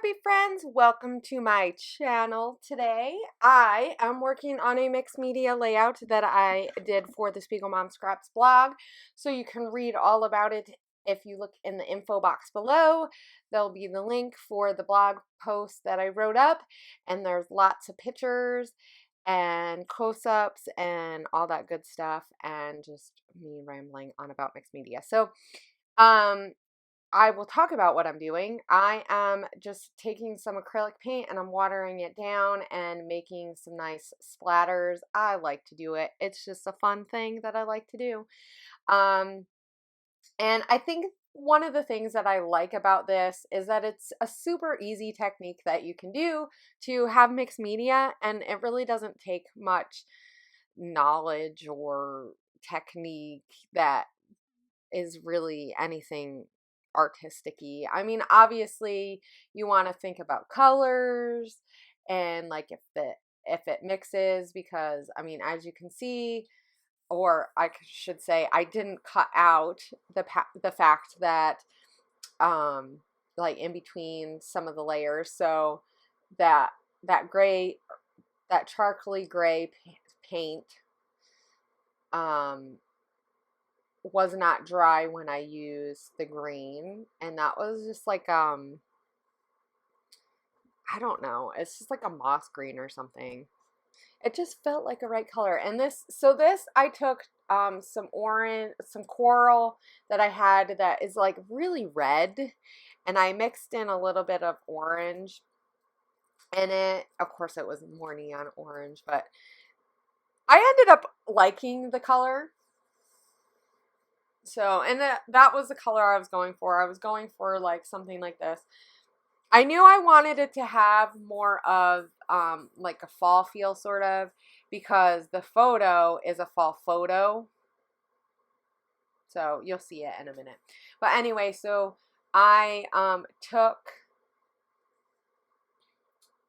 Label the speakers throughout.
Speaker 1: puppy friends, welcome to my channel. Today I am working on a mixed media layout that I did for the SpiegelMom Scraps blog, so you can read all about it. If you look in the info box below, there'll be the link for the blog post that I wrote up, and there's lots of pictures and close-ups and all that good stuff, and just me rambling on about mixed media. So I will talk about what I'm doing. I am just taking some acrylic paint and I'm watering it down and making some nice splatters. I like to do it. It's just a fun thing that I like to do. And I think one of the things that I like about this is that it's a super easy technique that you can do to have mixed media, and it really doesn't take much knowledge or technique that is really anything artistic-y. I mean, obviously you want to think about colors and like if it mixes, because I mean, as you can see, or I should say, I didn't cut out the fact that like in between some of the layers, so that gray, that charcoaly gray paint was not dry when I used the green, and that was just like I don't know, it's just like a moss green or something. It just felt like a right color. And this I took some orange, some coral that I had that is like really red, and I mixed in a little bit of orange in it. Of course it was more neon orange, but I ended up liking the color. So, and that was the color I was going for. I was going for like something like this. I knew I wanted it to have more of like a fall feel, sort of, because the photo is a fall photo. So you'll see it in a minute. But anyway, so I took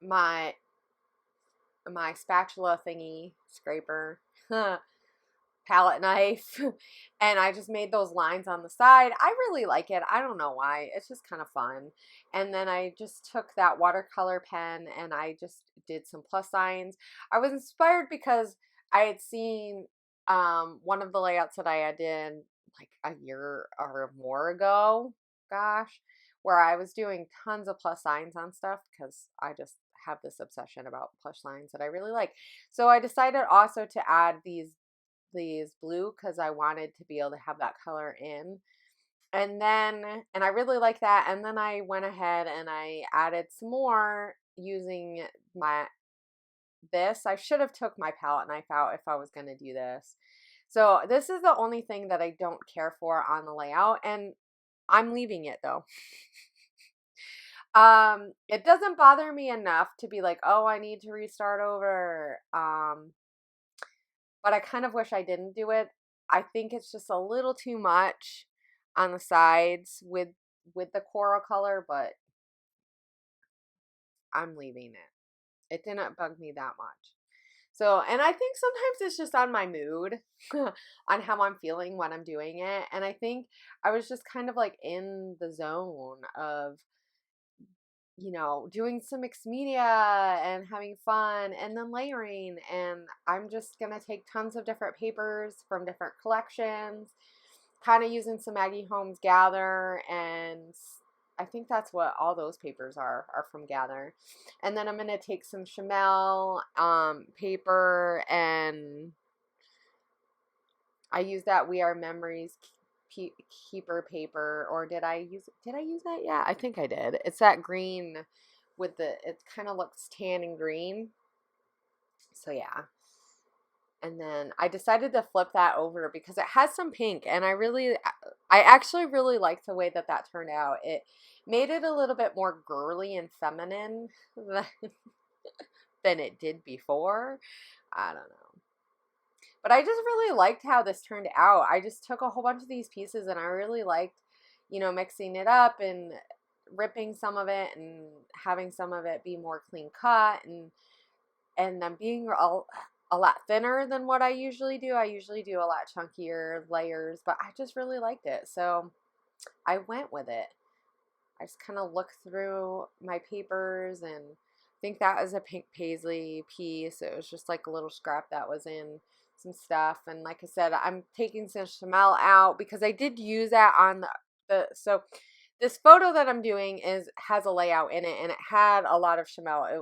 Speaker 1: my spatula thingy, scraper, palette knife, and I just made those lines on the side. I really like it. I don't know why. It's just kind of fun. And then I just took that watercolor pen and I just did some plus signs. I was inspired because I had seen one of the layouts that I did like a year or more ago, gosh, where I was doing tons of plus signs on stuff because I just have this obsession about plus signs that I really like. So I decided also to add these blue because I wanted to be able to have that color in. And I really like that. And then I went ahead and I added some more using this. I should have took my palette knife out if I was going to do this. So this is the only thing that I don't care for on the layout, and I'm leaving it though. It doesn't bother me enough to be like, oh, I need to restart over. But I kind of wish I didn't do it. I think it's just a little too much on the sides with the coral color, but I'm leaving it. It didn't bug me that much. So, and I think sometimes it's just on my mood, on how I'm feeling when I'm doing it. And I think I was just kind of like in the zone of, you know, doing some mixed media and having fun and then layering. And I'm just going to take tons of different papers from different collections, kind of using some Maggie Holmes Gather, and I think that's what all those papers are from Gather. And then I'm going to take some Chamel paper, and I use that We Are Memories keeper paper, or did I use that? Yeah, I think I did. It's that green with it kind of looks tan and green. So yeah. And then I decided to flip that over because it has some pink, and I actually really liked the way that turned out. It made it a little bit more girly and feminine than it did before. I don't know. But I just really liked how this turned out. I just took a whole bunch of these pieces and I really liked, you know, mixing it up and ripping some of it and having some of it be more clean cut, and then being a lot thinner than what I usually do. I usually do a lot chunkier layers, but I just really liked it. So I went with it. I just kind of looked through my papers, and I think that was a pink paisley piece. It was just like a little scrap that was in some stuff. And like I said, I'm taking some Chamel out because I did use that on so this photo that I'm doing has a layout in it, and it had a lot of Chamel. It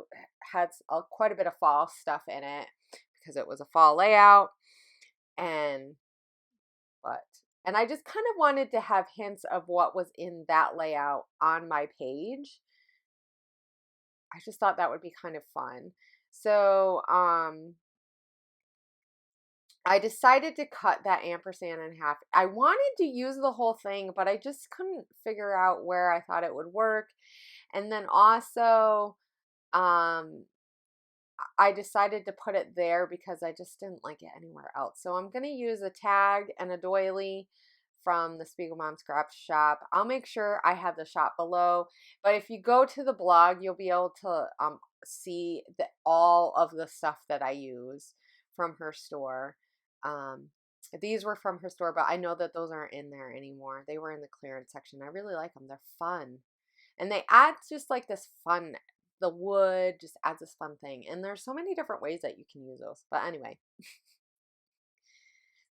Speaker 1: had quite a bit of fall stuff in it because it was a fall layout. And and I just kind of wanted to have hints of what was in that layout on my page. I just thought that would be kind of fun. So I decided to cut that ampersand in half. I wanted to use the whole thing, but I just couldn't figure out where I thought it would work. And then also, I decided to put it there because I just didn't like it anywhere else. So I'm going to use a tag and a doily from the SpiegelMom Scrap Shop. I'll make sure I have the shop below. But if you go to the blog, you'll be able to see all of the stuff that I use from her store. These were from her store, but I know that those aren't in there anymore. They were in the clearance section. I really like them. They're fun. And they add just like this fun, the wood just adds this fun thing. And there's so many different ways that you can use those. But anyway.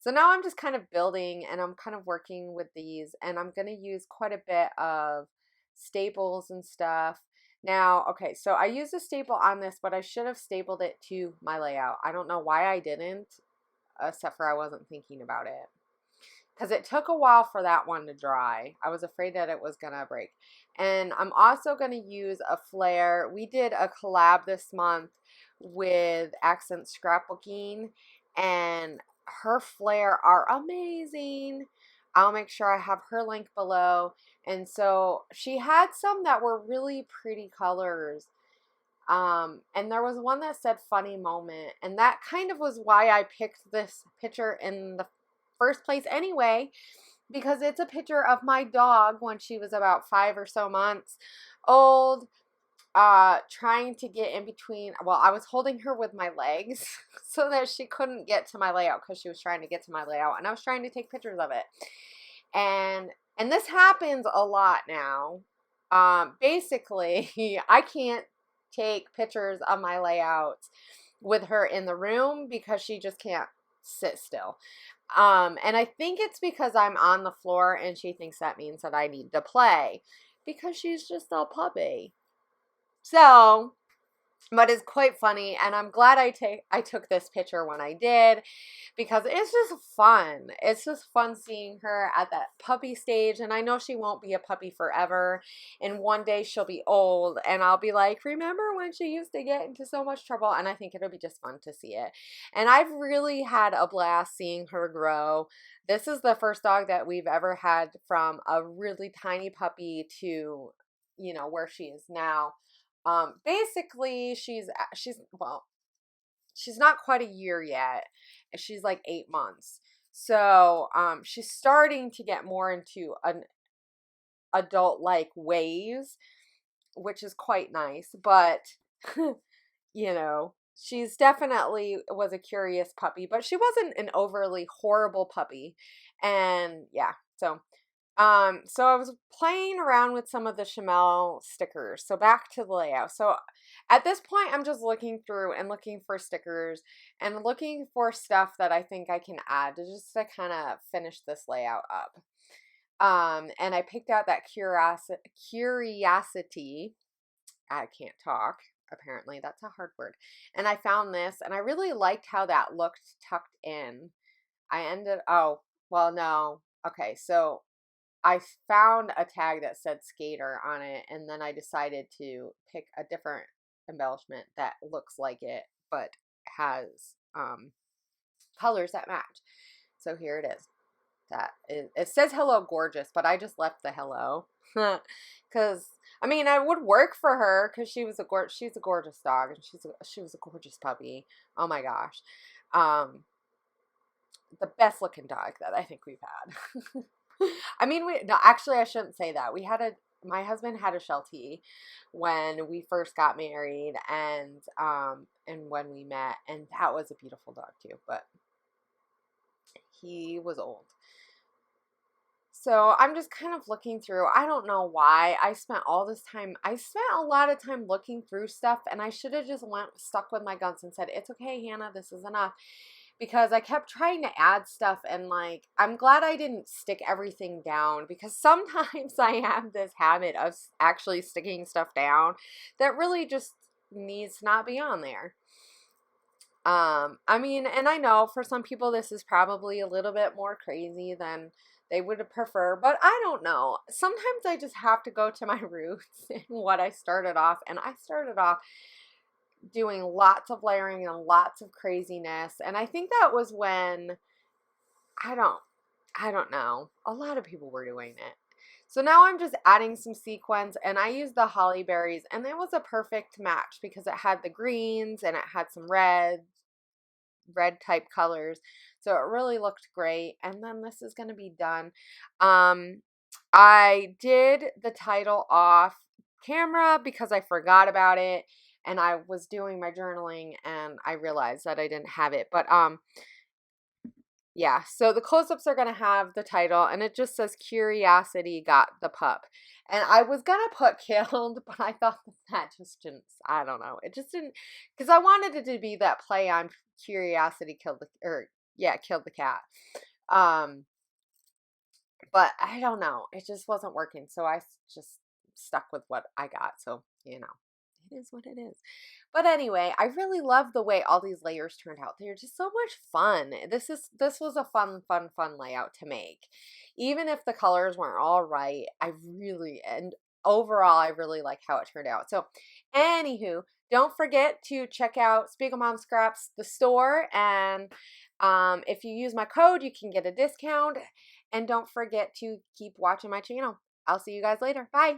Speaker 1: So now I'm just kind of building, and I'm kind of working with these, and I'm going to use quite a bit of staples and stuff. Now, okay, so I used a staple on this, but I should have stapled it to my layout. I don't know why I didn't, except for I wasn't thinking about it. Because it took a while for that one to dry. I was afraid that it was going to break. And I'm also going to use a flair. We did a collab this month with Accent Scrapbooking, and her flair are amazing. I'll make sure I have her link below. And so she had some that were really pretty colors. And there was one that said funny moment, and that kind of was why I picked this picture in the first place anyway, because it's a picture of my dog when she was about 5 or so months old, trying to get in between. Well, I was holding her with my legs so that she couldn't get to my layout because she was trying to get to my layout, and I was trying to take pictures of it. And this happens a lot now. Basically, I can't take pictures of my layouts with her in the room because she just can't sit still. And I think it's because I'm on the floor and she thinks that means that I need to play because she's just a puppy. So, but it's quite funny, and I'm glad I took this picture when I did, because it's just fun. It's just fun seeing her at that puppy stage, and I know she won't be a puppy forever, and one day she'll be old, and I'll be like, remember when she used to get into so much trouble? And I think it'll be just fun to see it. And I've really had a blast seeing her grow. This is the first dog that we've ever had from a really tiny puppy to, you know, where she is now. Basically, she's not quite a year yet. She's like 8 months. So, she's starting to get more into an adult-like ways, which is quite nice. But, you know, she's definitely was a curious puppy, but she wasn't an overly horrible puppy. And yeah, so I was playing around with some of the Chamel stickers. So back to the layout. So at this point, I'm just looking through and looking for stickers and looking for stuff that I think I can add to just to kind of finish this layout up. And I picked out that curiosity. I can't talk. Apparently, that's a hard word. And I found this, and I really liked how that looked tucked in. Oh, well, no. Okay, so I found a tag that said skater on it, and then I decided to pick a different embellishment that looks like it, but has colors that match. So here it is. It says hello gorgeous, but I just left the hello because I mean it would work for her because she's a gorgeous dog, and she was a gorgeous puppy. Oh my gosh, the best looking dog that I think we've had. I mean, no, actually, I shouldn't say that. My husband had a Sheltie when we first got married, and when we met, and that was a beautiful dog too, but he was old. So I'm just kind of looking through. I don't know why I spent all this time. I spent a lot of time looking through stuff, and I should have just went stuck with my guns and said, "It's okay, Hannah, this is enough." Because I kept trying to add stuff, and like I'm glad I didn't stick everything down, because sometimes I have this habit of actually sticking stuff down that really just needs to not be on there. I mean, and I know for some people this is probably a little bit more crazy than they would prefer, but I don't know. Sometimes I just have to go to my roots and what I started off, and I started off doing lots of layering and lots of craziness, and I think that was when I don't I don't know. A lot of people were doing it. So now I'm just adding some sequins, and I used the holly berries, and it was a perfect match because it had the greens and it had some red type colors. So it really looked great. And then this is going to be done. Um, I did the title off camera because I forgot about it, and I was doing my journaling and I realized that I didn't have it. But yeah, so the close-ups are going to have the title, and it just says Curiosity Got the Pup. And I was going to put killed, but I thought that just didn't, I don't know. It just didn't, because I wanted it to be that play on Curiosity killed the, or yeah, killed the cat. Um, but I don't know. It just wasn't working. So I just stuck with what I got. So, it is what it is. But anyway, I really love the way all these layers turned out. They're just so much fun. This was a fun layout to make. Even if the colors weren't all right, and overall I really like how it turned out. So, anywho, don't forget to check out SpiegelMom Scraps, the store, and if you use my code, you can get a discount. And don't forget to keep watching my channel. I'll see you guys later. Bye.